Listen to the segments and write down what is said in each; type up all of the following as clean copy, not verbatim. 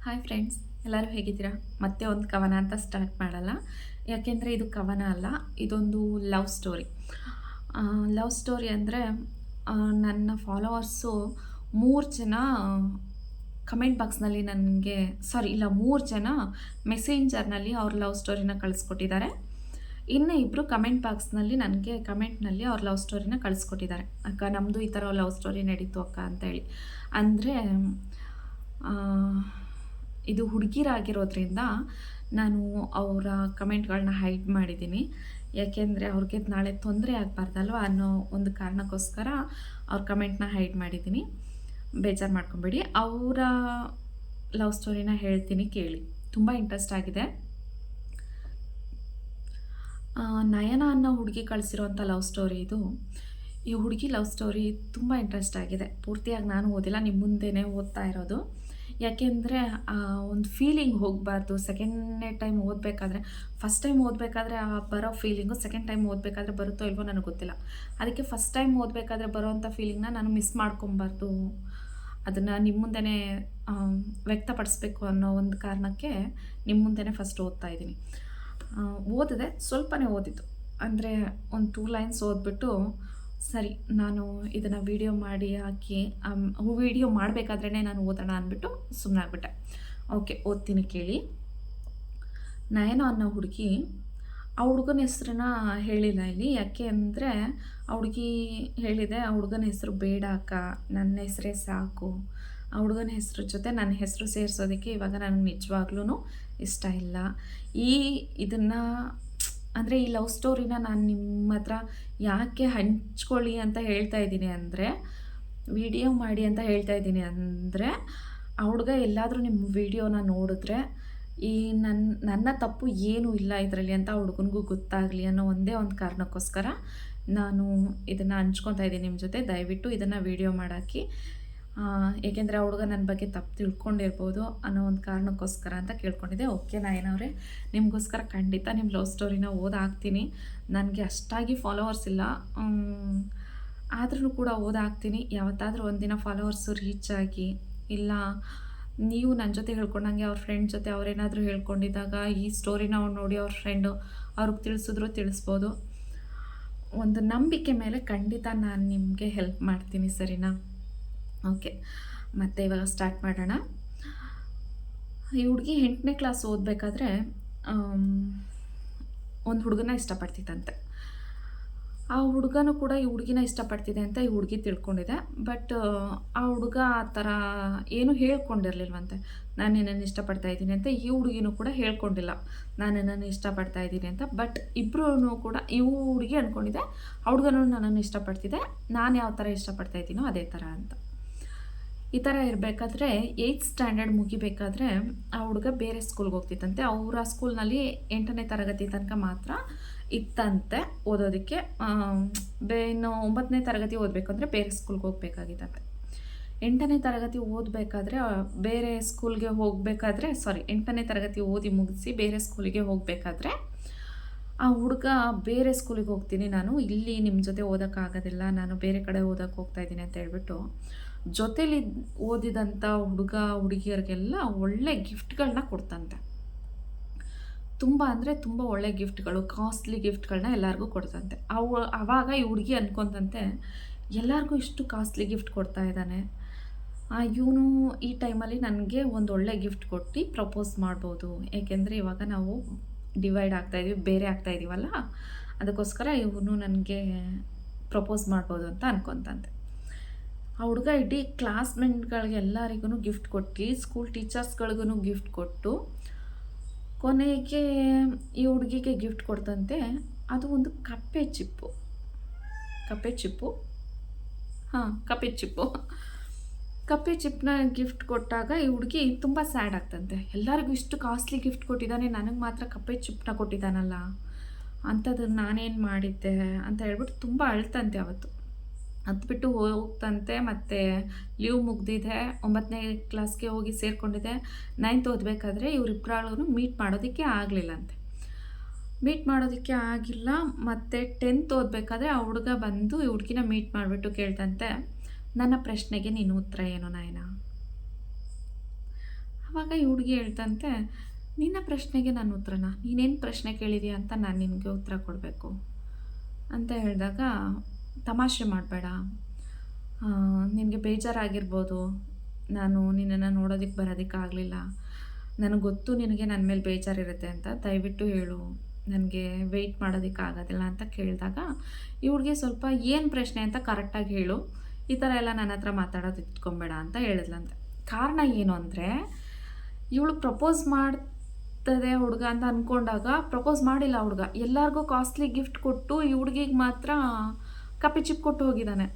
Hi friends, ಎಲ್ಲರೂ ಹೇಗಿದ್ದೀರಾ? ಮತ್ತೆ ಒಂದು ಕವನ ಅಂತ ಸ್ಟಾರ್ಟ್ ಮಾಡಲ್ಲ. ಯಾಕೆಂದರೆ ಇದು ಕವನ ಅಲ್ಲ, ಇದೊಂದು ಲವ್ ಸ್ಟೋರಿ. ಲವ್ ಸ್ಟೋರಿ ಅಂದರೆ ನನ್ನ ಫಾಲೋವರ್ಸು 3 ಜನ ಕಮೆಂಟ್ ಬಾಕ್ಸ್ನಲ್ಲಿ ನನಗೆ ಇಲ್ಲ 3 ಜನ ಮೆಸೆಂಜರ್ನಲ್ಲಿ ಅವ್ರ ಲವ್ ಸ್ಟೋರಿನ ಕಳಿಸ್ಕೊಟ್ಟಿದ್ದಾರೆ. ಇನ್ನು ಇಬ್ಬರು ಕಮೆಂಟ್ ಬಾಕ್ಸ್ನಲ್ಲಿ ನನಗೆ ಕಮೆಂಟ್ನಲ್ಲಿ ಅವ್ರ ಲವ್ ಸ್ಟೋರಿನ ಕಳಿಸ್ಕೊಟ್ಟಿದ್ದಾರೆ. ಅಕ್ಕ, ನಮ್ಮದು ಈ ಥರ ಲವ್ ಸ್ಟೋರಿ ನಡೀತು ಅಕ್ಕ ಅಂತೇಳಿ. ಅಂದರೆ ಇದು ಹುಡುಗಿರಾಗಿರೋದ್ರಿಂದ ನಾನು ಅವರ ಕಮೆಂಟ್ಗಳನ್ನ ಹೈಡ್ ಮಾಡಿದ್ದೀನಿ. ಯಾಕೆಂದರೆ ಅವ್ರಿಗೆ ನಾಳೆ ತೊಂದರೆ ಆಗಬಾರ್ದಲ್ವ ಅನ್ನೋ ಒಂದು ಕಾರಣಕ್ಕೋಸ್ಕರ ಅವ್ರ ಕಮೆಂಟ್ನ ಹೈಡ್ ಮಾಡಿದ್ದೀನಿ. ಬೇಜಾರು ಮಾಡ್ಕೊಬೇಡಿ. ಅವರ ಲವ್ ಸ್ಟೋರಿನ ಹೇಳ್ತೀನಿ, ಕೇಳಿ. ತುಂಬ ಇಂಟ್ರೆಸ್ಟ್ ಆಗಿದೆ. ನಯನ ಅನ್ನೋ ಹುಡುಗಿ ಕಳಿಸಿರೋಂಥ ಲವ್ ಸ್ಟೋರಿ ಇದು. ಈ ಹುಡುಗಿ ಲವ್ ಸ್ಟೋರಿ ತುಂಬ ಇಂಟ್ರೆಸ್ಟ್ ಆಗಿದೆ. ಪೂರ್ತಿಯಾಗಿ ನಾನು ಓದಿಲ್ಲ, ನಿಮ್ಮ ಮುಂದೆನೇ ಓದ್ತಾ ಇರೋದು. ಯಾಕೆಂದರೆ ಒಂದು ಫೀಲಿಂಗ್ ಹೋಗಬಾರ್ದು. ಸೆಕೆಂಡ್ನೇ ಟೈಮ್ ಓದಬೇಕಾದ್ರೆ, ಫಸ್ಟ್ ಟೈಮ್ ಓದಬೇಕಾದ್ರೆ ಬರೋ ಫೀಲಿಂಗು ಸೆಕೆಂಡ್ ಟೈಮ್ ಓದಬೇಕಾದ್ರೆ ಬರುತ್ತೋ ಇಲ್ವೋ ನನಗೆ ಗೊತ್ತಿಲ್ಲ. ಅದಕ್ಕೆ ಫಸ್ಟ್ ಟೈಮ್ ಓದಬೇಕಾದ್ರೆ ಬರೋವಂಥ ಫೀಲಿಂಗ್ನ ನಾನು ಮಿಸ್ ಮಾಡ್ಕೊಬಾರ್ದು, ಅದನ್ನು ನಿಮ್ಮ ಮುಂದೆನೇ ವ್ಯಕ್ತಪಡಿಸ್ಬೇಕು ಅನ್ನೋ ಒಂದು ಕಾರಣಕ್ಕೆ ನಿಮ್ಮ ಮುಂದೆನೇ ಫಸ್ಟ್ ಓದ್ತಾ ಇದ್ದೀನಿ. ಓದಿದೆ, ಸ್ವಲ್ಪನೇ ಓದಿದ್ದು. ಅಂದರೆ ಒಂದು 2 ಲೈನ್ಸ್ ಓದ್ಬಿಟ್ಟು ಸರಿ, ನಾನು ಇದನ್ನು ವೀಡಿಯೋ ಮಾಡಿ ಹಾಕಿ ವೀಡಿಯೋ ಮಾಡಬೇಕಾದ್ರೇ ನಾನು ಓದೋಣ ಅಂದ್ಬಿಟ್ಟು ಸುಮ್ಮನಾಗ್ಬಿಟ್ಟೆ. ಓಕೆ, ಓದ್ತೀನಿ, ಕೇಳಿ. ನಯನ ಅನ್ನೋ ಹುಡುಗಿ, ಆ ಹುಡುಗನ ಹೆಸ್ರನ್ನ ಹೇಳಿಲ್ಲ ಇಲ್ಲಿ. ಯಾಕೆ ಅಂದರೆ ಆ ಹುಡುಗಿ ಹೇಳಿದೆ, ಆ ಹುಡುಗನ ಹೆಸರು ಬೇಡ ಅಕ್ಕ, ನನ್ನ ಹೆಸರೇ ಸಾಕು. ಆ ಹುಡುಗನ ಹೆಸ್ರು ಜೊತೆ ನನ್ನ ಹೆಸರು ಸೇರಿಸೋದಕ್ಕೆ ಇವಾಗ ನನಗೆ ನಿಜವಾಗ್ಲೂ ಇಷ್ಟ ಇಲ್ಲ. ಇದನ್ನು ಅಂದರೆ ಈ ಲವ್ ಸ್ಟೋರಿನ ನಾನು ನಿಮ್ಮ ಹತ್ರ ಯಾಕೆ ಹಂಚ್ಕೊಳ್ಳಿ ಅಂತ ಹೇಳ್ತಾ ಇದ್ದೀನಿ ಅಂದರೆ, ವಿಡಿಯೋ ಮಾಡಿ ಅಂತ ಹೇಳ್ತಾ ಇದ್ದೀನಿ ಅಂದರೆ, ಆ ಹುಡುಗ ಎಲ್ಲಾದರೂ ನಿಮ್ಮ ವಿಡಿಯೋನ ನೋಡಿದ್ರೆ ಈ ನನ್ನ ತಪ್ಪು ಏನೂ ಇಲ್ಲ ಇದರಲ್ಲಿ ಅಂತ ಹುಡುಗನಿಗೂ ಗೊತ್ತಾಗಲಿ ಅನ್ನೋ ಒಂದೇ ಒಂದು ಕಾರಣಕ್ಕೋಸ್ಕರ ನಾನು ಇದನ್ನು ಹಂಚ್ಕೊತಾ ಇದ್ದೀನಿ ನಿಮ್ಮ ಜೊತೆ. ದಯವಿಟ್ಟು ಇದನ್ನು ವಿಡಿಯೋ ಮಾಡಾಕಿ. ಏಕೆಂದರೆ ಆ ಹುಡುಗ ನನ್ನ ಬಗ್ಗೆ ತಪ್ಪು ತಿಳ್ಕೊಂಡಿರ್ಬೋದು ಅನ್ನೋ ಒಂದು ಕಾರಣಕ್ಕೋಸ್ಕರ ಅಂತ ಕೇಳ್ಕೊಂಡಿದ್ದೆ. ಓಕೆ ನಯನವರೇ, ನಿಮಗೋಸ್ಕರ ಖಂಡಿತ ನಿಮ್ಮ ಲವ್ ಸ್ಟೋರಿನ ಓದಾಕ್ತೀನಿ. ನನಗೆ ಅಷ್ಟಾಗಿ ಫಾಲೋವರ್ಸ್ ಇಲ್ಲ, ಆದ್ರೂ ಕೂಡ ಓದಾಕ್ತೀನಿ. ಯಾವತ್ತಾದರೂ ಒಂದಿನ ಫಾಲೋವರ್ಸು ರೀಚ್ ಆಗಿ, ಇಲ್ಲ ನೀವು ನನ್ನ ಜೊತೆ ಹೇಳ್ಕೊಂಡಂಗೆ ಅವ್ರ ಫ್ರೆಂಡ್ ಜೊತೆ ಅವರೇನಾದರೂ ಹೇಳ್ಕೊಂಡಿದ್ದಾಗ ಈ ಸ್ಟೋರಿನ ನೋಡಿ ಅವ್ರ ಫ್ರೆಂಡು ಅವ್ರಿಗೆ ತಿಳಿಸ್ಬೋದು. ಒಂದು ನಂಬಿಕೆ ಮೇಲೆ ಖಂಡಿತ ನಾನು ನಿಮಗೆ ಹೆಲ್ಪ್ ಮಾಡ್ತೀನಿ, ಸರಿನಾ? ಓಕೆ, ಮತ್ತೆ ಇವಾಗ ಸ್ಟಾರ್ಟ್ ಮಾಡೋಣ. ಈ ಹುಡುಗಿ 8ನೇ ಕ್ಲಾಸ್ ಓದಬೇಕಾದ್ರೆ ಒಂದು ಹುಡುಗನ ಇಷ್ಟಪಡ್ತಿತ್ತಂತೆ. ಆ ಹುಡುಗನೂ ಕೂಡ ಈ ಹುಡುಗಿನ ಇಷ್ಟಪಡ್ತಿದೆ ಅಂತ ಈ ಹುಡುಗಿ ತಿಳ್ಕೊಂಡಿದೆ. ಬಟ್ ಆ ಹುಡುಗ ಆ ಥರ ಏನೂ ಹೇಳ್ಕೊಂಡಿರಲಿಲ್ವಂತೆ, ನಾನು ನಿನ್ನನ್ನು ಇಷ್ಟಪಡ್ತಾ ಇದ್ದೀನಿ ಅಂತ. ಈ ಹುಡುಗಿನೂ ಕೂಡ ಹೇಳ್ಕೊಂಡಿಲ್ಲ, ನಾನು ನಿನ್ನನ್ನು ಇಷ್ಟಪಡ್ತಾ ಇದ್ದೀನಿ ಅಂತ. ಬಟ್ ಇಬ್ಬರೂ ಕೂಡ, ಈ ಹುಡುಗಿ ಅಂದ್ಕೊಂಡಿದೆ ಆ ಹುಡುಗನೂ ನನ್ನನ್ನು ಇಷ್ಟಪಡ್ತಿದೆ, ನಾನು ಯಾವ ಥರ ಇಷ್ಟಪಡ್ತಾ ಇದ್ದೀನೋ ಅದೇ ಥರ ಅಂತ. ಈ ಥರ ಇರಬೇಕಾದ್ರೆ 8th ಸ್ಟ್ಯಾಂಡರ್ಡ್ ಮುಗಿಬೇಕಾದ್ರೆ ಆ ಹುಡುಗ ಬೇರೆ ಸ್ಕೂಲ್ಗೆ ಹೋಗ್ತಿತ್ತಂತೆ. ಅವರ ಸ್ಕೂಲ್ನಲ್ಲಿ 8ನೇ ತರಗತಿ ತನಕ ಮಾತ್ರ ಇತ್ತಂತೆ ಓದೋದಕ್ಕೆ. ಇನ್ನು 9ನೇ ತರಗತಿ ಓದಬೇಕು ಅಂದರೆ ಬೇರೆ ಸ್ಕೂಲ್ಗೆ ಹೋಗ್ಬೇಕಾಗಿತ್ತಂತೆ. 8ನೇ ತರಗತಿ ಓದಬೇಕಾದ್ರೆ ಬೇರೆ ಸ್ಕೂಲ್ಗೆ ಹೋಗಬೇಕಾದ್ರೆ 8ನೇ ತರಗತಿ ಓದಿ ಮುಗಿಸಿ ಬೇರೆ ಸ್ಕೂಲಿಗೆ ಹೋಗಬೇಕಾದ್ರೆ ಆ ಹುಡುಗ ಬೇರೆ ಸ್ಕೂಲಿಗೆ ಹೋಗ್ತೀನಿ ನಾನು, ಇಲ್ಲಿ ನಿಮ್ಮ ಜೊತೆ ಓದೋಕ್ಕಾಗೋದಿಲ್ಲ, ನಾನು ಬೇರೆ ಕಡೆ ಓದೋಕ್ಕೆ ಹೋಗ್ತಾ ಇದ್ದೀನಿ ಅಂತ ಹೇಳ್ಬಿಟ್ಟು ಜೊತೇಲಿ ಓದಿದಂಥ ಹುಡುಗಿಯರಿಗೆಲ್ಲ ಒಳ್ಳೆ ಗಿಫ್ಟ್ಗಳನ್ನ ಕೊಡ್ತಂತೆ. ತುಂಬ ಅಂದರೆ ತುಂಬ ಒಳ್ಳೆ ಗಿಫ್ಟ್ಗಳು, ಕಾಸ್ಟ್ಲಿ ಗಿಫ್ಟ್ಗಳನ್ನ ಎಲ್ಲರಿಗೂ ಕೊಡ್ತಂತೆ. ಆವಾಗ ಈ ಹುಡುಗಿ ಅಂದ್ಕೊಂತಂತೆ, ಎಲ್ಲರಿಗೂ ಇಷ್ಟು ಕಾಸ್ಟ್ಲಿ ಗಿಫ್ಟ್ ಕೊಡ್ತಾ ಇದ್ದಾನೆ, ಇವನು ಈ ಟೈಮಲ್ಲಿ ನನಗೆ ಒಂದು ಒಳ್ಳೆ ಗಿಫ್ಟ್ ಕೊಟ್ಟು ಪ್ರಪೋಸ್ ಮಾಡ್ಬೋದು. ಏಕೆಂದರೆ ಇವಾಗ ನಾವು ಡಿವೈಡ್ ಆಗ್ತಾಯಿದ್ದೀವಿ, ಬೇರೆ ಆಗ್ತಾಯಿದ್ದೀವಲ್ಲ, ಅದಕ್ಕೋಸ್ಕರ ಇವನು ನನಗೆ ಪ್ರಪೋಸ್ ಮಾಡ್ಬೋದು ಅಂತ ಅನ್ಕೊತಂತೆ. ಆ ಹುಡುಗ ಇಡೀ ಕ್ಲಾಸ್ಮೇಟ್ಗಳಿಗೆ ಎಲ್ಲರಿಗೂ ಗಿಫ್ಟ್ ಕೊಟ್ಟು, ಸ್ಕೂಲ್ ಟೀಚರ್ಸ್ಗಳಿಗೂ ಗಿಫ್ಟ್ ಕೊಟ್ಟು, ಕೊನೆಗೆ ಈ ಹುಡುಗಿಗೆ ಗಿಫ್ಟ್ ಕೊಡ್ತಂತೆ. ಅದು ಒಂದು ಕಪ್ಪೆ ಚಿಪ್ಪು. ಕಪ್ಪೆ ಚಿಪ್ಪನ್ನ ಗಿಫ್ಟ್ ಕೊಟ್ಟಾಗ ಈ ಹುಡುಗಿ ತುಂಬ ಸ್ಯಾಡ್ ಆಗ್ತಂತೆ. ಎಲ್ಲರಿಗೂ ಇಷ್ಟು ಕಾಸ್ಟ್ಲಿ ಗಿಫ್ಟ್ ಕೊಟ್ಟಿದ್ದಾನೆ, ನನಗೆ ಮಾತ್ರ ಕಪ್ಪೆ ಚಿಪ್ಪನ್ನ ಕೊಟ್ಟಿದ್ದಾನಲ್ಲ, ಅಂಥದ್ದು ನಾನೇನು ಮಾಡಿದ್ದೆ ಅಂತ ಹೇಳ್ಬಿಟ್ಟು ತುಂಬ ಅಳ್ತಂತೆ. ಅವತ್ತು ಹತ್ಬಿಟ್ಟು ಹೋಗ್ತಂತೆ. ಮತ್ತು ಲೀವ್ ಮುಗ್ದಿದೆ, 9ನೇ ಕ್ಲಾಸ್ಗೆ ಹೋಗಿ ಸೇರಿಕೊಂಡಿದೆ. 9th ಓದಬೇಕಾದ್ರೆ ಇವರಿಬ್ಬರಾಳು ಮೀಟ್ ಮಾಡೋದಕ್ಕೆ ಆಗಲಿಲ್ಲಂತೆ. ಮತ್ತು 10th ಓದಬೇಕಾದ್ರೆ ಆ ಹುಡುಗ ಬಂದು ಈ ಹುಡುಗಿನ ಮೀಟ್ ಮಾಡಿಬಿಟ್ಟು ಕೇಳ್ತಂತೆ, ನನ್ನ ಪ್ರಶ್ನೆಗೆ ನೀನು ಉತ್ತರ ಏನು ನಯನ? ಆವಾಗ ಈ ಹುಡುಗಿ ಹೇಳ್ತಂತೆ, ನಿನ್ನ ಪ್ರಶ್ನೆಗೆ ನಾನು ಉತ್ತರನ, ನೀನೇನು ಪ್ರಶ್ನೆ ಕೇಳಿದೀಯ ಅಂತ ನಾನು ನಿನಗೆ ಉತ್ತರ ಕೊಡಬೇಕು ಅಂತ ಹೇಳಿದಾಗ, ತಮಾಷೆ ಮಾಡಬೇಡ, ನಿನಗೆ ಬೇಜಾರಾಗಿರ್ಬೋದು, ನಾನು ನಿನ್ನನ್ನು ನೋಡೋದಕ್ಕೆ ಬರೋದಕ್ಕೆ ಆಗಲಿಲ್ಲ, ನನಗೆ ಗೊತ್ತು ನಿನಗೆ ನನ್ನ ಮೇಲೆ ಬೇಜಾರಿರುತ್ತೆ ಅಂತ, ದಯವಿಟ್ಟು ಹೇಳು, ನನಗೆ ವೆಯ್ಟ್ ಮಾಡೋದಕ್ಕೆ ಆಗೋದಿಲ್ಲ ಅಂತ ಕೇಳಿದಾಗ, ಈ ಹುಡುಗಿ ಸ್ವಲ್ಪ ಏನು ಪ್ರಶ್ನೆ ಅಂತ ಕರೆಕ್ಟಾಗಿ ಹೇಳು, ಈ ಥರ ಎಲ್ಲ ನನ್ನ ಹತ್ರ ಮಾತಾಡೋದು ಇಟ್ಕೊಬೇಡ ಅಂತ ಹೇಳಿದ್ಲಂತೆ. ಕಾರಣ ಏನು ಅಂದರೆ, ಇವಳು ಪ್ರಪೋಸ್ ಮಾಡ್ತದೆ ಹುಡುಗ ಅಂತ ಅಂದ್ಕೊಂಡಾಗ ಪ್ರಪೋಸ್ ಮಾಡಿಲ್ಲ ಹುಡುಗ, ಎಲ್ಲರಿಗೂ ಕಾಸ್ಟ್ಲಿ ಗಿಫ್ಟ್ ಕೊಟ್ಟು ಈ ಹುಡುಗಿಗೆ ಮಾತ್ರ ಕಪ್ಪೆ ಚಿಪ್ ಕೊಟ್ಟು ಹೋಗಿದ್ದಾನೆ.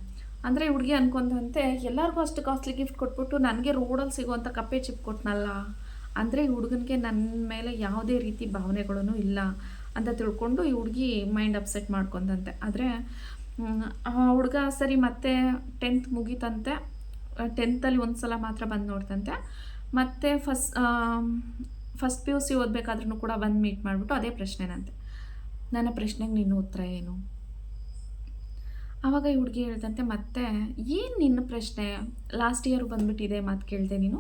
ಅಂದರೆ ಈ ಹುಡುಗಿ ಅನ್ಕೊಂಡಂತೆ, ಎಲ್ಲರಿಗೂ ಅಷ್ಟು ಕಾಸ್ಟ್ಲಿ ಗಿಫ್ಟ್ ಕೊಟ್ಬಿಟ್ಟು ನನಗೆ ರೋಡಲ್ಲಿ ಸಿಗುವಂಥ ಕಪ್ಪೆ ಚಿಪ್ ಕೊಟ್ಟನಲ್ಲ, ಅಂದರೆ ಈ ಹುಡುಗನಿಗೆ ನನ್ನ ಮೇಲೆ ಯಾವುದೇ ರೀತಿ ಭಾವನೆಗಳೂ ಇಲ್ಲ ಅಂತ ತಿಳ್ಕೊಂಡು ಈ ಹುಡುಗಿ ಮೈಂಡ್ ಅಪ್ಸೆಟ್ ಮಾಡ್ಕೊಂಡಂತೆ. ಆದರೆ ಆ ಹುಡುಗ ಸರಿ ಮತ್ತೆ 10th ಮುಗೀತಂತೆ, 10th ಒಂದು ಸಲ ಮಾತ್ರ ಬಂದು ನೋಡ್ತಂತೆ, ಮತ್ತು ಫಸ್ಟ್ ಪಿ ಯು ಸಿ ಓದಬೇಕಾದ್ರೂ ಕೂಡ ಬಂದು ಮೀಟ್ ಮಾಡಿಬಿಟ್ಟು ಅದೇ ಪ್ರಶ್ನೆನಂತೆ, ನನ್ನ ಪ್ರಶ್ನೆಗೆ ನಿನ್ನ ಉತ್ತರ ಏನು? ಆವಾಗ ಈ ಹುಡುಗಿ ಹೇಳ್ದಂತೆ, ಮತ್ತೆ ಏನು ನಿನ್ನ ಪ್ರಶ್ನೆ, ಲಾಸ್ಟ್ ಇಯರ್ ಬಂದುಬಿಟ್ಟು ಇದೇ ಮಾತು ಕೇಳಿದೆ ನೀನು,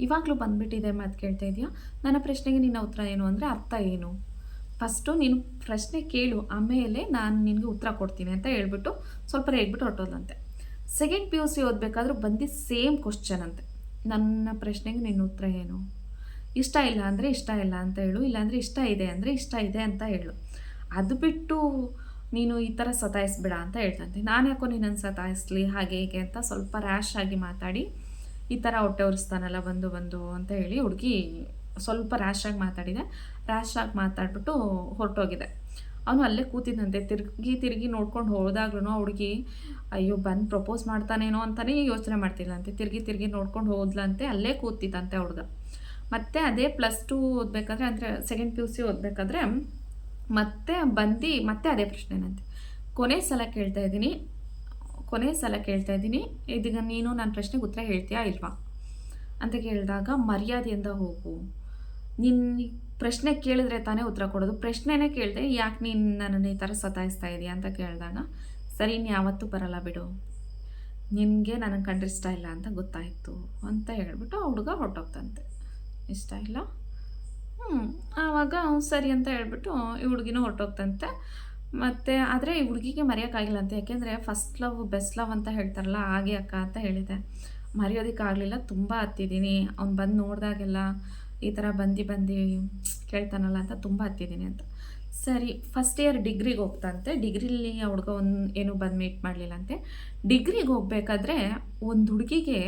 ಇವಾಗಲೂ ಬಂದುಬಿಟ್ಟು ಇದೇ ಮಾತು ಕೇಳ್ತಾ ಇದೆಯಾ, ನನ್ನ ಪ್ರಶ್ನೆಗೆ ನಿನ್ನ ಉತ್ತರ ಏನು ಅಂದರೆ ಅರ್ಥ ಏನು? ಫಸ್ಟು ನೀನು ಪ್ರಶ್ನೆ ಕೇಳು, ಆಮೇಲೆ ನಾನು ನಿನಗೆ ಉತ್ತರ ಕೊಡ್ತೀನಿ ಅಂತ ಹೇಳ್ಬಿಟ್ಟು ಸ್ವಲ್ಪ ರೇಗ್ಬಿಟ್ಟು ಹೊರಟೋದಂತೆ. ಸೆಕೆಂಡ್ ಪಿ ಯು ಸಿ ಓದಬೇಕಾದ್ರೂ ಬಂದಿದ್ದು ಸೇಮ್ ಕ್ವಶ್ಚನ್ ಅಂತೆ, ನನ್ನ ಪ್ರಶ್ನೆಗೆ ನಿನ್ನ ಉತ್ತರ ಏನು? ಇಷ್ಟ ಇಲ್ಲ ಅಂದರೆ ಇಷ್ಟ ಇಲ್ಲ ಅಂತ ಹೇಳು, ಇಲ್ಲಾಂದರೆ ಇಷ್ಟ ಇದೆ ಅಂದರೆ ಇಷ್ಟ ಇದೆ ಅಂತ ಹೇಳು, ಅದು ಬಿಟ್ಟು ನೀನು ಈ ಥರ ಸತಾಯಿಸ್ಬೇಡ ಅಂತ ಹೇಳ್ತಂತೆ. ನಾನು ಯಾಕೋ ನಿನ್ನನ್ನು ಸತಾಯಿಸ್ಲಿ ಹಾಗೆ ಹೀಗೆ ಅಂತ ಸ್ವಲ್ಪ ರ್ಯಾಶ್ ಆಗಿ ಮಾತಾಡಿ, ಈ ಥರ ಹೊಟ್ಟೆ ಉರಿಸ್ತಾನಲ್ಲ ಬಂದು ಅಂತ ಹೇಳಿ ಹುಡುಗಿ ಸ್ವಲ್ಪ ರ್ಯಾಶಾಗಿ ಮಾತಾಡಿದೆ. ರ್ಯಾಶಾಗಿ ಮಾತಾಡ್ಬಿಟ್ಟು ಹೊರಟೋಗಿದೆ. ಅವನು ಅಲ್ಲೇ ಕೂತಿದ್ದಂತೆ, ತಿರುಗಿ ನೋಡ್ಕೊಂಡು ಹೋದಾಗ್ಲೂ ಹುಡುಗಿ ಅಯ್ಯೋ ಬಂದು ಪ್ರಪೋಸ್ ಮಾಡ್ತಾನೇನೋ ಅಂತಲೇ ಯೋಚನೆ ಮಾಡ್ತಿಲ್ಲಂತೆ, ತಿರುಗಿ ನೋಡ್ಕೊಂಡು ಹೋದ್ಲಂತೆ, ಅಲ್ಲೇ ಕೂತಿದ್ದಂತೆ ಹುಡುಗ. ಮತ್ತು ಅದೇ +2 ಓದಬೇಕಾದ್ರೆ, ಅಂದರೆ ಸೆಕೆಂಡ್ ಪಿ ಯು ಸಿ ಓದಬೇಕಾದ್ರೆ ಮತ್ತೆ ಅದೇ ಪ್ರಶ್ನೆನಂತೆ, ಕೊನೆ ಸಲ ಕೇಳ್ತಾ ಇದ್ದೀನಿ, ಇದೀಗ ನೀನು ನನ್ನ ಪ್ರಶ್ನೆಗೆ ಉತ್ತರ ಹೇಳ್ತೀಯಾ ಇಲ್ವಾ ಅಂತ ಕೇಳಿದಾಗ, ಮರ್ಯಾದೆಯಿಂದ ಹೋಗು, ನಿನ್ನ ಪ್ರಶ್ನೆ ಕೇಳಿದ್ರೆ ತಾನೇ ಉತ್ತರ ಕೊಡೋದು, ಪ್ರಶ್ನೆನೇ ಕೇಳಿದೆ ಯಾಕೆ ನೀನು ನನ್ನನ್ನು ಈ ಥರ ಸತಾಯಿಸ್ತಾ ಇದೆಯಾ ಅಂತ ಕೇಳಿದಾಗ, ಸರಿ ನೀನು ಯಾವತ್ತೂ ಬರಲ್ಲ ಬಿಡು, ನಿನಗೆ ನನಗೆ ಕಂಡ್ರೆ ಇಷ್ಟ ಇಲ್ಲ ಅಂತ ಗೊತ್ತಾಯಿತು ಅಂತ ಹೇಳ್ಬಿಟ್ಟು ಹುಡುಗ ಹೊರಟೋಗ್ತಂತೆ. ಇಷ್ಟ ಇಲ್ಲ, ಆವಾಗ ಸರಿ ಅಂತ ಹೇಳ್ಬಿಟ್ಟು ಈ ಹುಡುಗಿನೂ ಹೊರಟೋಗ್ತಂತೆ. ಮತ್ತು ಆದರೆ ಈ ಹುಡುಗಿಗೆ ಮರೆಯೋಕ್ಕಾಗಿಲ್ಲ ಅಂತ, ಯಾಕೆಂದರೆ ಫಸ್ಟ್ ಲವ್ ಬೆಸ್ಟ್ ಲವ್ ಅಂತ ಹೇಳ್ತಾರಲ್ಲ, ಹಾಗೆ ಅಕ್ಕ ಅಂತ ಹೇಳಿದೆ, ಮರೆಯೋದಕ್ಕಾಗಲಿಲ್ಲ, ತುಂಬ ಹತ್ತಿದ್ದೀನಿ, ಅವ್ನು ಬಂದು ನೋಡಿದಾಗೆಲ್ಲ ಈ ಥರ ಬಂದು ಕೇಳ್ತಾನಲ್ಲ ಅಂತ ತುಂಬ ಹತ್ತಿದ್ದೀನಿ ಅಂತ. ಸರಿ ಫಸ್ಟ್ ಇಯರ್ ಡಿಗ್ರಿಗೆ ಹೋಗ್ತಂತೆ, ಡಿಗ್ರಿಲಿ ಆ ಹುಡುಗ ಏನೂ ಬಂದು ಮೀಟ್ ಮಾಡಲಿಲ್ಲಂತೆ. ಡಿಗ್ರಿಗೆ ಹೋಗ್ಬೇಕಾದ್ರೆ ಒಂದು ಹುಡುಗಿಗೆ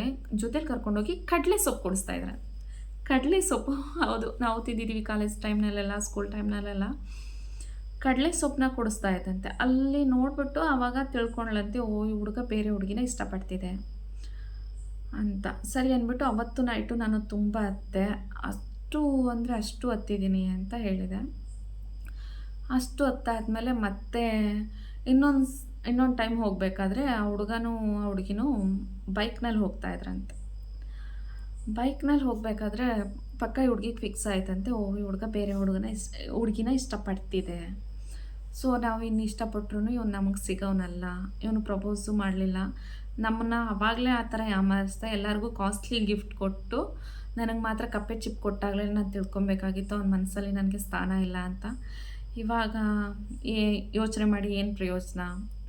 ಜೊತೆಲಿ ಕರ್ಕೊಂಡೋಗಿ ಕಡಲೆ ಸೊಪ್ಪು ಕೊಡಿಸ್ತಾ ಇದ್ದಾರೆ. ಕಡಲೆ ಸೊಪ್ಪು, ಹೌದು, ನಾವು ತಿಂದಿದ್ದೀವಿ ಕಾಲೇಜ್ ಟೈಮ್ನಲ್ಲೆಲ್ಲ, ಸ್ಕೂಲ್ ಟೈಮ್ನಲ್ಲೆಲ್ಲ ಕಡಲೆ ಸೊಪ್ಪನ್ನ ಕೊಡಿಸ್ತಾ ಇದ್ದಂತೆ. ಅಲ್ಲಿ ನೋಡಿಬಿಟ್ಟು ಆವಾಗ ತಿಳ್ಕೊಂಡ್ಲಂತೆ, ಓ ಈ ಹುಡುಗ ಬೇರೆ ಹುಡುಗಿನ ಇಷ್ಟಪಡ್ತಿದೆ ಅಂತ. ಸರಿ ಅಂದ್ಬಿಟ್ಟು ಅವತ್ತು ನೈಟು ನಾನು ತುಂಬ ಹತ್ತೆ, ಅಷ್ಟು ಹತ್ತಿದ್ದೀನಿ ಅಂತ ಹೇಳಿದೆ. ಅಷ್ಟು ಹೊತ್ತಾದಮೇಲೆ ಮತ್ತೆ ಇನ್ನೊಂದು ಟೈಮ್ ಹೋಗಬೇಕಾದ್ರೆ ಆ ಹುಡುಗನೂ ಆ ಹುಡುಗಿನೂ ಬೈಕ್ನಲ್ಲಿ ಹೋಗ್ತಾಯಿದ್ರಂತೆ. ಬೈಕ್ನಲ್ಲಿ ಹೋಗಬೇಕಾದ್ರೆ ಪಕ್ಕ ಈ ಹುಡುಗಿಗೆ ಫಿಕ್ಸ್ ಆಯ್ತಂತೆ, ಓ ಈ ಹುಡುಗ ಬೇರೆ ಹುಡುಗಿನ ಇಷ್ಟಪಡ್ತಿದೆ, ಸೊ ನಾವು ಇನ್ನು ಇಷ್ಟಪಟ್ರು ಇವನು ನಮಗೆ ಸಿಗೋನಲ್ಲ, ಇವನು ಪ್ರಪೋಸು ಮಾಡಲಿಲ್ಲ, ನಮ್ಮನ್ನು ಆವಾಗಲೇ ಆ ಥರ ಯಾಮಾರಿಸ್ತಾ ಎಲ್ಲರಿಗೂ ಕಾಸ್ಟ್ಲಿ ಗಿಫ್ಟ್ ಕೊಟ್ಟು ನನಗೆ ಮಾತ್ರ ಕಪ್ಪೆ ಚಿಪ್ ಕೊಟ್ಟಾಗಲೇ ನಾನು ತಿಳ್ಕೊಬೇಕಾಗಿತ್ತು ಅವ್ನ ಮನಸ್ಸಲ್ಲಿ ನನಗೆ ಸ್ಥಾನ ಇಲ್ಲ ಅಂತ. ಇವಾಗ ಯೋಚನೆ ಮಾಡಿ ಏನು ಪ್ರಯೋಜನ,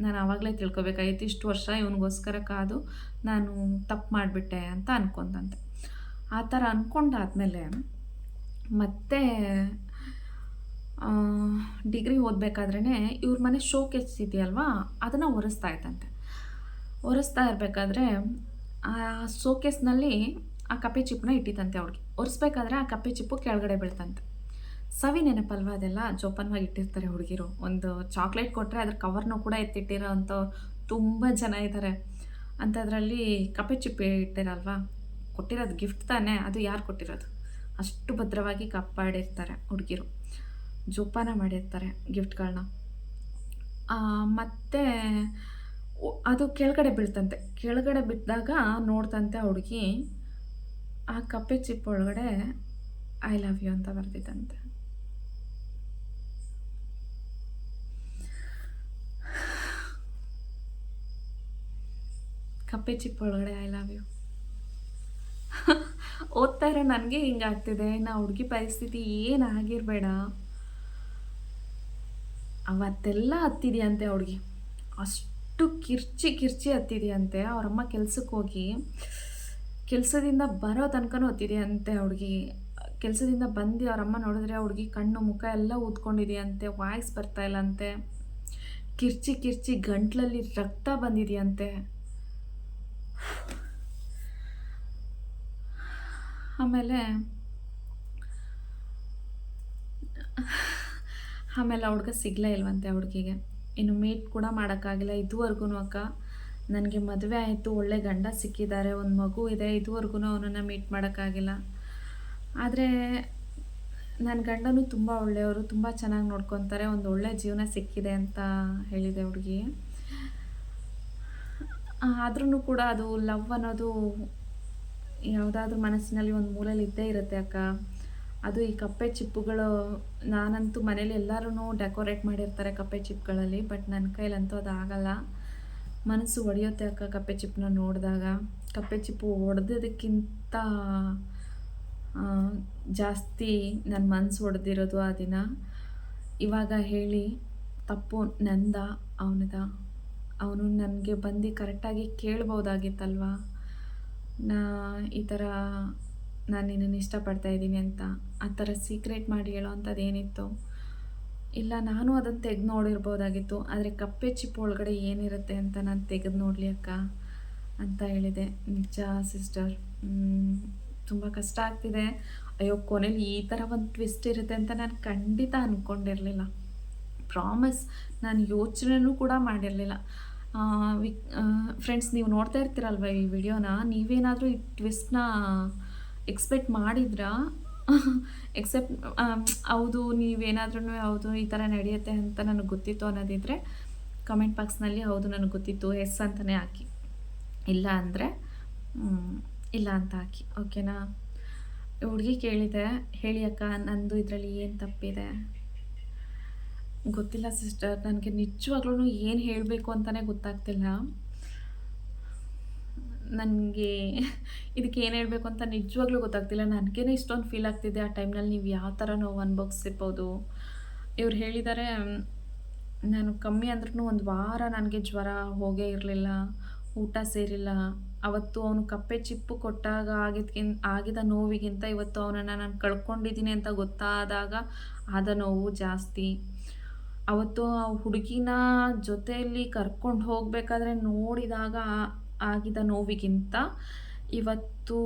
ನಾನು ಆವಾಗಲೇ ತಿಳ್ಕೊಬೇಕಾಗಿತ್ತು, ಇಷ್ಟು ವರ್ಷ ಇವನಿಗೋಸ್ಕರ ಕಾದು ನಾನು ತಪ್ಪು ಮಾಡಿಬಿಟ್ಟೆ ಅಂತ ಅಂದ್ಕೊಂಡಂತೆ. ಆ ಥರ ಅಂದ್ಕೊಂಡಾದ್ಮೇಲೆ ಮತ್ತೆ ಡಿಗ್ರಿ ಓದಬೇಕಾದ್ರೇ ಇವ್ರ ಮನೆ ಶೋಕೇಸ್ ಇದೆಯಲ್ವಾ, ಅದನ್ನು ಒರೆಸ್ತಾ ಇತ್ತಂತೆ. ಒರೆಸ್ತಾ ಇರಬೇಕಾದ್ರೆ ಆ ಶೋಕೇಸ್ನಲ್ಲಿ ಆ ಕಪ್ಪೆ ಚಿಪ್ಪನ್ನ ಇಟ್ಟಿತ್ತಂತೆ ಅವ್ರಿಗೆ. ಒರೆಸ್ಬೇಕಾದ್ರೆ ಆ ಕಪ್ಪೆ ಚಿಪ್ಪು ಕೆಳಗಡೆ ಬೀಳ್ತಂತೆ. ಸವಿ ನೆನಪಲ್ವಾ ಅದೆಲ್ಲ, ಜೋಪಾನವಾಗಿ ಇಟ್ಟಿರ್ತಾರೆ ಹುಡುಗಿರು. ಒಂದು ಚಾಕ್ಲೇಟ್ ಕೊಟ್ಟರೆ ಅದ್ರ ಕವರ್ನೂ ಕೂಡ ಎತ್ತಿಟ್ಟಿರೋ ಅಂಥವ್ರು ತುಂಬ ಜನ ಇದ್ದಾರೆ. ಅಂಥದ್ರಲ್ಲಿ ಕಪ್ಪೆ ಚಿಪ್ಪು ಇಟ್ಟಿರಲ್ವಾ, ಕೊಟ್ಟಿರೋದು ಗಿಫ್ಟ್ ತಾನೇ, ಅದು ಯಾರು ಕೊಟ್ಟಿರೋದು, ಅಷ್ಟು ಭದ್ರವಾಗಿ ಕಾಪಾಡಿರ್ತಾರೆ ಹುಡುಗಿರು, ಜೋಪಾನ ಮಾಡಿರ್ತಾರೆ ಗಿಫ್ಟ್ಗಳನ್ನ. ಮತ್ತು ಅದು ಕೆಳಗಡೆ ಬೀಳ್ತಂತೆ. ಕೆಳಗಡೆ ಬಿದ್ದಾಗ ನೋಡ್ತಂತೆ ಹುಡುಗಿ, ಆ ಕಪ್ಪೆ ಚಿಪ್ ಒಳಗಡೆ ಐ ಲವ್ ಯು ಅಂತ ಬರ್ತಿತ್ತಂತೆ. ಕಪ್ಪೆ ಚಿಪ್ ಒಳಗಡೆ ಐ ಲವ್ ಯು. ಓದ್ತಾ ಇರೋ ನನಗೆ ಹಿಂಗಾಗ್ತಿದೆ. ಇನ್ನು ಆ ಹುಡುಗಿ ಪರಿಸ್ಥಿತಿ ಏನಾಗಿರಬೇಡ. ಅವತ್ತೆಲ್ಲ ಹತ್ತಿದ್ಯಂತೆ ಆ ಹುಡುಗಿ. ಅಷ್ಟು ಕಿರ್ಚಿ ಕಿರ್ಚಿ ಹತ್ತಿದ್ಯಂತೆ. ಅವರಮ್ಮ ಕೆಲ್ಸಕ್ಕೋಗಿ, ಕೆಲಸದಿಂದ ಬರೋ ತನಕನೂ ಹತ್ತಿದ್ಯಂತೆ ಆ ಹುಡುಗಿ. ಕೆಲಸದಿಂದ ಬಂದು ಅವರಮ್ಮ ನೋಡಿದ್ರೆ ಆ ಹುಡುಗಿ ಕಣ್ಣು, ಮುಖ ಎಲ್ಲ ಊದ್ಕೊಂಡಿದೆಯಂತೆ. ವಾಯ್ಸ್ ಬರ್ತಾ ಇಲ್ಲಂತೆ. ಕಿರ್ಚಿ ಕಿರ್ಚಿ ಗಂಟ್ಲಲ್ಲಿ ರಕ್ತ ಬಂದಿದೆಯಂತೆ. ಆಮೇಲೆ ಆಮೇಲೆ ಆ ಹುಡ್ಗ ಸಿಗಲೇ ಇಲ್ವಂತೆ ಆ ಹುಡುಗಿಗೆ. ಇನ್ನು ಮೀಟ್ ಕೂಡ ಮಾಡೋಕ್ಕಾಗಿಲ್ಲ. ಇದುವರೆಗೂ ಅಕ್ಕ ನನಗೆ ಮದುವೆ ಆಯಿತು, ಒಳ್ಳೆ ಗಂಡ ಸಿಕ್ಕಿದ್ದಾರೆ, ಒಂದು ಮಗು ಇದೆ, ಇದುವರೆಗೂ ಅವನನ್ನು ಮೀಟ್ ಮಾಡೋಕ್ಕಾಗಿಲ್ಲ. ಆದರೆ ನನ್ನ ಗಂಡನೂ ತುಂಬ ಒಳ್ಳೆಯವರು, ತುಂಬ ಚೆನ್ನಾಗಿ ನೋಡ್ಕೊತಾರೆ, ಒಂದು ಒಳ್ಳೆ ಜೀವನ ಸಿಕ್ಕಿದೆ ಅಂತ ಹೇಳಿದೆ ಹುಡುಗಿ. ಆದ್ರೂ ಕೂಡ ಅದು ಲವ್ ಅನ್ನೋದು ಯಾವುದಾದ್ರೂ ಮನಸ್ಸಿನಲ್ಲಿ ಒಂದು ಮೂಲೆಯಲ್ಲಿ ಇದ್ದೇ ಇರುತ್ತೆ ಅಕ್ಕ. ಅದು ಈ ಕಪ್ಪೆ ಚಿಪ್ಪುಗಳು, ನಾನಂತೂ ಮನೇಲಿ ಎಲ್ಲರೂ ಡೆಕೋರೇಟ್ ಮಾಡಿರ್ತಾರೆ ಕಪ್ಪೆ ಚಿಪ್ಪುಗಳಲ್ಲಿ, ಬಟ್ ನನ್ನ ಕೈಲಂತೂ ಅದು ಆಗಲ್ಲ. ಮನಸ್ಸು ಒಡೆಯುತ್ತೆ ಅಕ್ಕ ಕಪ್ಪೆ ಚಿಪ್ಪನ್ನ ನೋಡಿದಾಗ. ಕಪ್ಪೆ ಚಿಪ್ಪು ಒಡೆದೋದಕ್ಕಿಂತ ಜಾಸ್ತಿ ನನ್ನ ಮನಸ್ಸು ಒಡೆದಿರೋದು ಆ ದಿನ. ಇವಾಗ ಹೇಳಿ ತಪ್ಪು ನಂದ ಅವನದ? ಅವನು ನನಗೆ ಬಂದು ಕರೆಕ್ಟಾಗಿ ಕೇಳ್ಬೋದಾಗಿತ್ತಲ್ವ, ಈ ಥರ ನಾನು ನಿನ್ನನ್ನು ಇಷ್ಟಪಡ್ತಾ ಇದ್ದೀನಿ ಅಂತ. ಆ ಥರ ಸೀಕ್ರೆಟ್ ಮಾಡಿ ಹೇಳೋ ಅಂಥದ್ದು ಏನಿತ್ತು? ಇಲ್ಲ, ನಾನು ಅದನ್ನು ತೆಗೆದು ನೋಡಿರ್ಬೋದಾಗಿತ್ತು. ಆದರೆ ಕಪ್ಪೆ ಚಿಪ್ಪು ಒಳಗಡೆ ಏನಿರುತ್ತೆ ಅಂತ ನಾನು ತೆಗೆದು ನೋಡಲಿ ಅಕ್ಕ ಅಂತ ಹೇಳಿದೆ. ನಿಜ ಸಿಸ್ಟರ್, ತುಂಬ ಕಷ್ಟ ಆಗ್ತಿದೆ. ಅಯ್ಯೋ, ಕೊನೆಯಲ್ಲಿ ಈ ಥರ ಒಂದು ಟ್ವಿಸ್ಟ್ ಇರುತ್ತೆ ಅಂತ ನಾನು ಖಂಡಿತ ಅಂದ್ಕೊಂಡಿರಲಿಲ್ಲ. ಪ್ರಾಮಿಸ್, ನಾನು ಯೋಚನೆನೂ ಕೂಡ ಮಾಡಿರಲಿಲ್ಲ. ಫ್ರೆಂಡ್ಸ್, ನೀವು ನೋಡ್ತಾ ಇರ್ತೀರಲ್ವ ಈ ವಿಡಿಯೋನ, ನೀವೇನಾದರೂ ಈ ಟ್ವಿಸ್ಟ್ನ ಎಕ್ಸ್ಪೆಕ್ಟ್ ಮಾಡಿದ್ರಾ? ಹೌದು, ನೀವೇನಾದ್ರೂ ಹೌದು ಈ ಥರ ನಡೆಯುತ್ತೆ ಅಂತ ನನಗೆ ಗೊತ್ತಿತ್ತು ಅನ್ನೋದಿದ್ರೆ ಕಮೆಂಟ್ ಬಾಕ್ಸ್ನಲ್ಲಿ ಹೌದು ನನಗೆ ಗೊತ್ತಿತ್ತು ಎಸ್ ಅಂತಲೇ ಹಾಕಿ, ಇಲ್ಲ ಅಂದರೆ ಇಲ್ಲ ಅಂತ ಹಾಕಿ, ಓಕೆನಾ? ಹುಡುಗಿ ಕೇಳಿದೆ, ಹೇಳಿ ಅಕ್ಕ, ನಂದು ಇದರಲ್ಲಿ ಏನು ತಪ್ಪಿದೆ? ಗೊತ್ತಿಲ್ಲ ಸಿಸ್ಟರ್, ನನಗೆ ನಿಜವಾಗ್ಲೂ ಏನು ಹೇಳಬೇಕು ಅಂತಲೇ ಗೊತ್ತಾಗ್ತಿಲ್ಲ. ನನಗೆ ಇದಕ್ಕೆ ಏನು ಹೇಳಬೇಕು ಅಂತ ನಿಜವಾಗ್ಲೂ ಗೊತ್ತಾಗ್ತಿಲ್ಲ. ನನಗೇ ಇಷ್ಟೊಂದು ಫೀಲ್ ಆಗ್ತಿದೆ ಆ ಟೈಮ್ನಲ್ಲಿ. ನೀವು ಯಾವ ಥರ ನೋವು ಅನುಭವಿಸಿರ್ಬೋದು. ಇವ್ರು ಹೇಳಿದ್ದಾರೆ, ನಾನು ಕಮ್ಮಿ ಅಂದ್ರೂ ಒಂದು ವಾರ ನನಗೆ ಜ್ವರ ಹೋಗೇ ಇರಲಿಲ್ಲ, ಊಟ ಸೇರಿಲ್ಲ. ಅವತ್ತು ಅವನು ಕಪ್ಪೆ ಚಿಪ್ಪು ಕೊಟ್ಟಾಗ ಆಗಿದ ನೋವಿಗಿಂತ ಇವತ್ತು ಅವನನ್ನು ನಾನು ಕಳ್ಕೊಂಡಿದ್ದೀನಿ ಅಂತ ಗೊತ್ತಾದಾಗ ಆದ ನೋವು ಜಾಸ್ತಿ. ಅವತ್ತು ಆ ಹುಡುಗಿನ ಜೊತೆಯಲ್ಲಿ ಕರ್ಕೊಂಡು ಹೋಗಬೇಕಾದ್ರೆ ನೋಡಿದಾಗ ಆಗಿದ ನೋವಿಗಿಂತ ಇವತ್ತು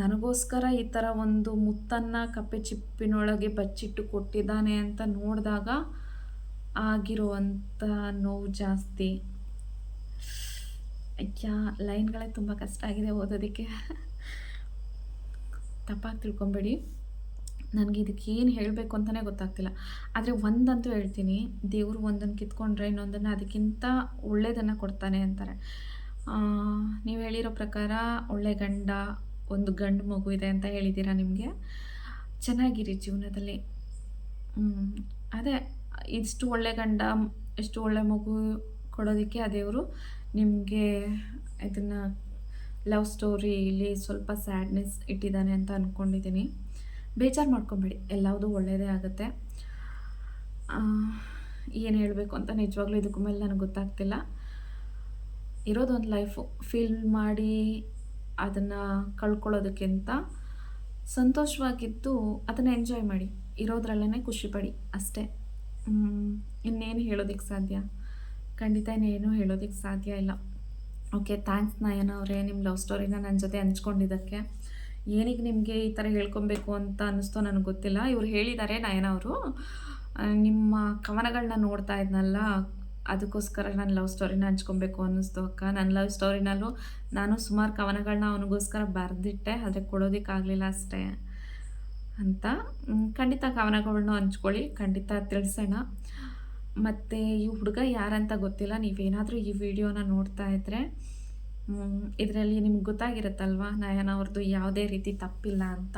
ನನಗೋಸ್ಕರ ಈ ಥರ ಒಂದು ಮುತ್ತನ್ನು ಕಪ್ಪೆ ಚಿಪ್ಪಿನೊಳಗೆ ಬಚ್ಚಿಟ್ಟು ಕೊಟ್ಟಿದ್ದಾನೆ ಅಂತ ನೋಡಿದಾಗ ಆಗಿರುವಂಥ ನೋವು ಜಾಸ್ತಿ. ಅಯ್ಯ, ಲೈನ್ಗಳೇ ತುಂಬ ಕಷ್ಟ ಆಗಿದೆ ಓದೋದಕ್ಕೆ. ತಪ್ಪಾಗಿ ತಿಳ್ಕೊಬೇಡಿ, ನನಗೆ ಇದಕ್ಕೆ ಏನು ಹೇಳಬೇಕು ಅಂತಲೇ ಗೊತ್ತಾಗ್ತಿಲ್ಲ. ಆದರೆ ಒಂದಂತೂ ಹೇಳ್ತೀನಿ, ದೇವರು ಒಂದನ್ನು ಕಿತ್ಕೊಂಡ್ರೆ ಇನ್ನೊಂದನ್ನು ಅದಕ್ಕಿಂತ ಒಳ್ಳೆಯದನ್ನು ಕೊಡ್ತಾನೆ ಅಂತಾರೆ. ನೀವು ಹೇಳಿರೋ ಪ್ರಕಾರ ಒಳ್ಳೆ ಗಂಡ, ಒಂದು ಗಂಡು ಮಗು ಇದೆ ಅಂತ ಹೇಳಿದ್ದೀರಾ. ನಿಮಗೆ ಚೆನ್ನಾಗಿರಿ ಜೀವನದಲ್ಲಿ. ಅದೇ ಇಷ್ಟು ಒಳ್ಳೆ ಗಂಡ, ಇಷ್ಟು ಒಳ್ಳೆ ಮಗು ಕೊಡೋದಕ್ಕೆ ಆ ದೇವರು ನಿಮಗೆ ಇದನ್ನು ಲವ್ ಸ್ಟೋರಿಲಿ ಸ್ವಲ್ಪ ಸ್ಯಾಡ್ನೆಸ್ ಇಟ್ಟಿದ್ದಾನೆ ಅಂತ ಅಂದ್ಕೊಂಡಿದ್ದೀನಿ. ಬೇಜಾರು ಮಾಡ್ಕೊಬೇಡಿ, ಎಲ್ಲದೂ ಒಳ್ಳೆಯದೇ ಆಗುತ್ತೆ. ಏನು ಹೇಳಬೇಕು ಅಂತ ನಿಜವಾಗ್ಲೂ ಇದಕ್ಕೂ ಮೇಲೆ ನನಗೆ ಗೊತ್ತಾಗ್ತಿಲ್ಲ. ಇರೋದೊಂದು ಲೈಫು, ಫೀಲ್ ಮಾಡಿ ಅದನ್ನು ಕಳ್ಕೊಳ್ಳೋದಕ್ಕಿಂತ ಸಂತೋಷವಾಗಿದ್ದು ಅದನ್ನು ಎಂಜಾಯ್ ಮಾಡಿ, ಇರೋದ್ರಲ್ಲೇ ಖುಷಿಪಡಿ ಅಷ್ಟೇ. ಇನ್ನೇನು ಹೇಳೋದಕ್ಕೆ ಸಾಧ್ಯ? ಖಂಡಿತ ಇನ್ನೇನು ಹೇಳೋದಕ್ಕೆ ಸಾಧ್ಯ ಇಲ್ಲ. ಓಕೆ, ಥ್ಯಾಂಕ್ಸ್ ನಯನ ಅವರೇ, ನಿಮ್ಮ ಲವ್ ಸ್ಟೋರಿನ ನನ್ನ ಜೊತೆ ಹಂಚ್ಕೊಂಡಿದ್ದಕ್ಕೆ. ಏನಿಗೆ ನಿಮಗೆ ಈ ಥರ ಹೇಳ್ಕೊಬೇಕು ಅಂತ ಅನ್ನಿಸ್ತೋ ನನಗೆ ಗೊತ್ತಿಲ್ಲ. ಇವ್ರು ಹೇಳಿದ್ದಾರೆ ನಯನ ಅವರು, ನಿಮ್ಮ ಕವನಗಳನ್ನ ನೋಡ್ತಾ ಇದ್ನಲ್ಲ, ಅದಕ್ಕೋಸ್ಕರ ನಾನು ಲವ್ ಸ್ಟೋರಿನ ಹಂಚ್ಕೊಬೇಕು ಅನ್ನಿಸ್ತು ಅಕ್ಕ. ನನ್ನ ಲವ್ ಸ್ಟೋರಿನಲ್ಲೂ ನಾನು ಸುಮಾರು ಕವನಗಳನ್ನ ಅವನಿಗೋಸ್ಕರ ಬರೆದಿಟ್ಟೆ, ಆದರೆ ಕೊಡೋದಕ್ಕಾಗಲಿಲ್ಲ ಅಷ್ಟೇ ಅಂತ. ಖಂಡಿತ ಕವನಗಳನ್ನ ಹಂಚ್ಕೊಳ್ಳಿ, ಖಂಡಿತ ತಿಳಿಸೋಣ. ಮತ್ತು ಈ ಹುಡುಗ ಯಾರಂತ ಗೊತ್ತಿಲ್ಲ, ನೀವೇನಾದರೂ ಈ ವಿಡಿಯೋನ ನೋಡ್ತಾ ಇದ್ದರೆ ಇದರಲ್ಲಿ ನಿಮ್ಗೆ ಗೊತ್ತಾಗಿರುತ್ತಲ್ವ, ನಯನ ಅವ್ರದ್ದು ಯಾವುದೇ ರೀತಿ ತಪ್ಪಿಲ್ಲ ಅಂತ.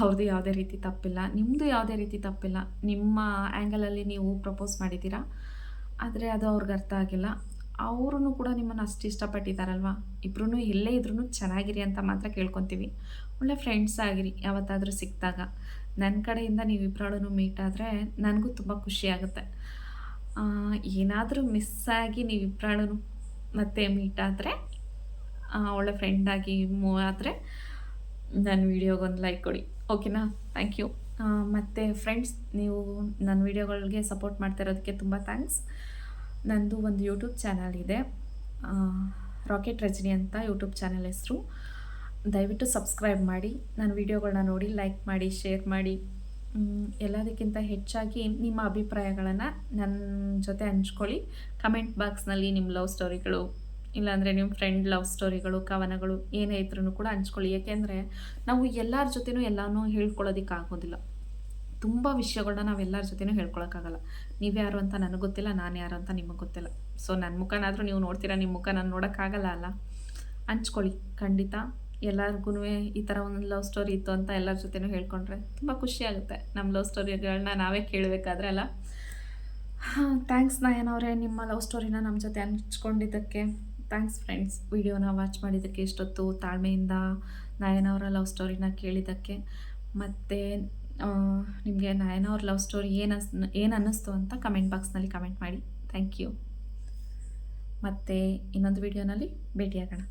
ಅವ್ರದ್ದು ಯಾವುದೇ ರೀತಿ ತಪ್ಪಿಲ್ಲ, ನಿಮ್ಮದು ಯಾವುದೇ ರೀತಿ ತಪ್ಪಿಲ್ಲ. ನಿಮ್ಮ ಆ್ಯಂಗಲಲ್ಲಿ ನೀವು ಪ್ರಪೋಸ್ ಮಾಡಿದ್ದೀರಾ, ಆದರೆ ಅದು ಅವ್ರಿಗೆ ಅರ್ಥ ಆಗಿಲ್ಲ. ಅವರೂ ಕೂಡ ನಿಮ್ಮನ್ನು ಅಷ್ಟು ಇಷ್ಟಪಟ್ಟಿದ್ದಾರಲ್ವ, ಇಬ್ಬರೂ ಎಲ್ಲೇ ಇದ್ರೂ ಚೆನ್ನಾಗಿರಿ ಅಂತ ಮಾತ್ರ ಕೇಳ್ಕೊತೀವಿ. ಒಳ್ಳೆ ಫ್ರೆಂಡ್ಸ್ ಆಗಿರಿ ಯಾವತ್ತಾದರೂ ಸಿಕ್ಕಿದಾಗ. ನನ್ನ ಕಡೆಯಿಂದ ನೀವಿಬ್ಬರನ್ನು ಮೀಟ್ ಆದರೆ ನನಗೂ ತುಂಬ ಖುಷಿಯಾಗುತ್ತೆ. ಏನಾದರೂ ಮಿಸ್ ಆಗಿ ನೀವಿಬ್ಬರನ್ನು ಮತ್ತೆ ಮೀಟ್ ಆದರೆ, ಒಳ್ಳೆ ಫ್ರೆಂಡಾಗಿ ಮೂವ್ ಆದರೆ ನನ್ನ ವೀಡಿಯೋಗೊಂದು ಲೈಕ್ ಕೊಡಿ, ಓಕೆನಾ? Thank you. ಮತ್ತು ಫ್ರೆಂಡ್ಸ್, ನೀವು ನನ್ನ ವೀಡಿಯೋಗಳಿಗೆ ಸಪೋರ್ಟ್ ಮಾಡ್ತಾ ಇರೋದಕ್ಕೆ ತುಂಬ ಥ್ಯಾಂಕ್ಸ್. ನಂದು ಒಂದು ಯೂಟ್ಯೂಬ್ ಚಾನಲ್ ಇದೆ, ರಾಕೆಟ್ ರಜನಿ ಅಂತ ಯೂಟ್ಯೂಬ್ ಚಾನಲ್ ಹೆಸರು. ದಯವಿಟ್ಟು ಸಬ್ಸ್ಕ್ರೈಬ್ ಮಾಡಿ, ನನ್ನ ವೀಡಿಯೋಗಳನ್ನ ನೋಡಿ ಲೈಕ್ ಮಾಡಿ, ಶೇರ್ ಮಾಡಿ. ಎಲ್ಲದಕ್ಕಿಂತ ಹೆಚ್ಚಾಗಿ ನಿಮ್ಮ ಅಭಿಪ್ರಾಯಗಳನ್ನು ನನ್ನ ಜೊತೆ ಹಂಚ್ಕೊಳ್ಳಿ. ಕಮೆಂಟ್ ಬಾಕ್ಸ್ನಲ್ಲಿ ನಿಮ್ಮ ಲವ್ ಸ್ಟೋರಿಗಳು, ಇಲ್ಲಾಂದರೆ ನಿಮ್ಮ ಫ್ರೆಂಡ್ ಲವ್ ಸ್ಟೋರಿಗಳು, ಕವನಗಳು ಏನೇ ಇದ್ರೂ ಕೂಡ ಹಂಚ್ಕೊಳ್ಳಿ. ಯಾಕೆಂದರೆ ನಾವು ಎಲ್ಲರ ಜೊತೆನೂ ಎಲ್ಲನೂ ಹೇಳ್ಕೊಳ್ಳೋದಕ್ಕಾಗೋದಿಲ್ಲ. ತುಂಬ ವಿಷಯಗಳನ್ನ ನಾವು ಎಲ್ಲರ ಜೊತೆನೂ ಹೇಳ್ಕೊಳಕ್ಕಾಗಲ್ಲ. ನೀವ್ಯಾರು ಅಂತ ನನಗೆ ಗೊತ್ತಿಲ್ಲ, ನಾನು ಯಾರು ಅಂತ ನಿಮಗೆ ಗೊತ್ತಿಲ್ಲ. ಸೊ ನನ್ನ ಮುಖನಾದರೂ ನೀವು ನೋಡ್ತೀರಾ, ನಿಮ್ಮ ಮುಖ ನಾನು ನೋಡೋಕ್ಕಾಗಲ್ಲ ಅಲ್ಲ. ಹಂಚ್ಕೊಳ್ಳಿ ಖಂಡಿತ. ಎಲ್ಲರಿಗೂ ಈ ಥರ ಒಂದು ಲವ್ ಸ್ಟೋರಿ ಇತ್ತು ಅಂತ ಎಲ್ಲರ ಜೊತೆನೂ ಹೇಳ್ಕೊಂಡ್ರೆ ತುಂಬ ಖುಷಿಯಾಗುತ್ತೆ. ನಮ್ಮ ಲವ್ ಸ್ಟೋರಿಗಳನ್ನ ನಾವೇ ಕೇಳಬೇಕಾದ್ರೆ ಅಲ್ಲ. ಥ್ಯಾಂಕ್ಸ್ ನಯನ ಅವರೇ, ನಿಮ್ಮ ಲವ್ ಸ್ಟೋರಿನ ನಮ್ಮ ಜೊತೆ ಹಂಚ್ಕೊಂಡಿದ್ದಕ್ಕೆ. ಥ್ಯಾಂಕ್ಸ್ ಫ್ರೆಂಡ್ಸ್, ವಿಡಿಯೋನ ವಾಚ್ ಮಾಡಿದ್ದಕ್ಕೆ, ಇಷ್ಟೊತ್ತು ತಾಳ್ಮೆಯಿಂದ ನಯನ ಅವರ ಲವ್ ಸ್ಟೋರಿನ ಕೇಳಿದ್ದಕ್ಕೆ. ಮತ್ತು ನಿಮಗೆ ನಯನ ಅವ್ರ ಲವ್ ಸ್ಟೋರಿ ಏನು ಅನ್ನಿಸ್ತು ಅಂತ ಕಮೆಂಟ್ ಬಾಕ್ಸ್ನಲ್ಲಿ ಕಮೆಂಟ್ ಮಾಡಿ. Thank you. ಮತ್ತು ಇನ್ನೊಂದು ವಿಡಿಯೋನಲ್ಲಿ ಭೇಟಿಯಾಗೋಣ.